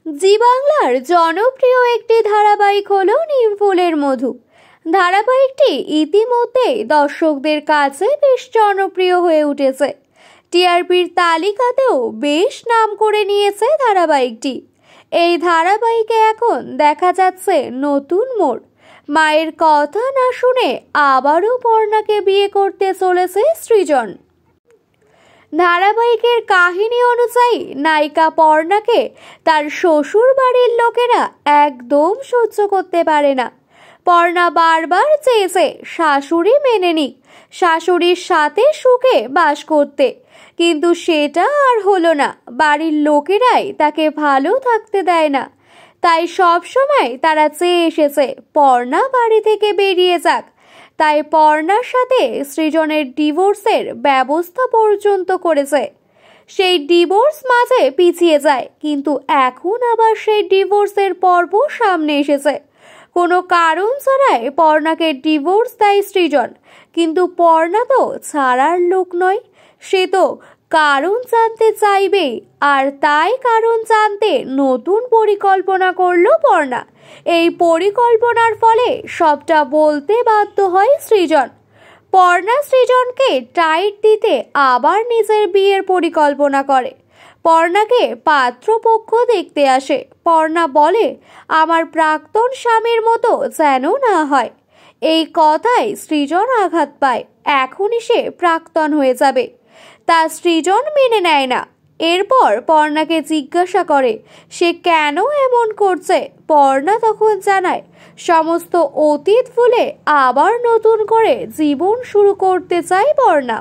জি বাংলার জনপ্রিয় একটি ধারাবাহিক হলো নিমফুলের মধু। ধারাবাহিকটি ইতিমধ্যে দর্শকদের কাছে বেশ জনপ্রিয় হয়ে উঠেছে। টিআরপির তালিকাতেও বেশ নাম করে নিয়েছে ধারাবাহিকটি। এই ধারাবাহিকে এখন দেখা যাচ্ছে নতুন মোড়। মায়ের কথা না শুনে আবারও পর্ণাকে বিয়ে করতে চলেছে সৃজন। ধারাবাহিকের কাহিনী অনুযায়ী নায়িকা পর্ণাকে তার শ্বশুর বাড়ির লোকেরা একদম সহ্য করতে পারে না। পর্ণা বারবার চেয়েছে শাশুড়ি মেনে নিক, শাশুড়ির সাথে সুখে বাস করতে, কিন্তু সেটা আর হলো না। বাড়ির লোকেরাই তাকে ভালো থাকতে দেয় না। তাই সব সময় তারা চেয়ে এসেছে পর্ণা বাড়ি থেকে বেরিয়ে যাক। তাই পর্ণার সাথে সৃজনের ডিভোর্সের ব্যবস্থা পর্যন্ত করেছে। সেই ডিভোর্স মাঝে পিছিয়ে যায়, কিন্তু এখন আবার সেই ডিভোর্সের পর্ব সামনে এসেছে। কোনো কারণ ছাড়াই পর্ণাকে ডিভোর্স দেয় সৃজন, কিন্তু পর্ণা তো ছাড়ার লোক নয়। সে তো কারণ জানতে চাইবে, আর তাই কারণ জানতে নতুন পরিকল্পনা করলো পর্ণা। এই পরিকল্পনার ফলে সবটা বলতে বাধ্য হয় সৃজন। পর্ণা সৃজনকে টাইট দিতে আবার নিজের বিয়ের পরিকল্পনা করে। পর্ণাকে পাত্রপক্ষ দেখতে আসে। পর্ণা বলে, আমার প্রাক্তন স্বামীর মতো যেন না হয়। এই কথায় সৃজন আঘাত পায়। এখনই সে প্রাক্তন হয়ে যাবে। তা সৃজন মেনে নেয় না। এরপর পর্ণাকে জিজ্ঞাসা করে সে কেন এমন করছে। পর্ণা তখন জানায় সমস্ত অতীত ভুলে আবার নতুন করে জীবন শুরু করতে চায় পর্ণা।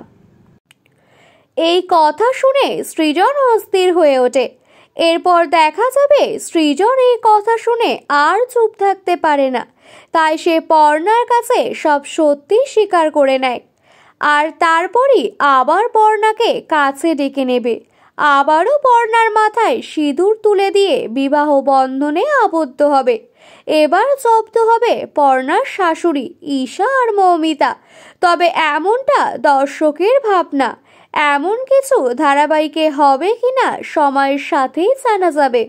এই কথা শুনে সৃজন অস্থির হয়ে ওঠে। এরপর দেখা যাবে সৃজন এই কথা শুনে আর চুপ থাকতে পারে না। তাই সে পর্ণার কাছে সব সত্যি স্বীকার করে নেয়। আর তারপরই আবার পর্ণাকে কাছে ডেকে নেবে। আবারও পর্ণার মাথায় সিঁদুর তুলে দিয়ে বিবাহ বন্ধনে আবদ্ধ হবে। এবার জব্দ হবে পর্ণার শাশুড়ি ঈশা আর মৌমিতা। তবে এমনটা দর্শকের ভাবনা। এমন কিছু ধারাবাহিকে হবে কিনা সময়ের সাথেই জানা যাবে।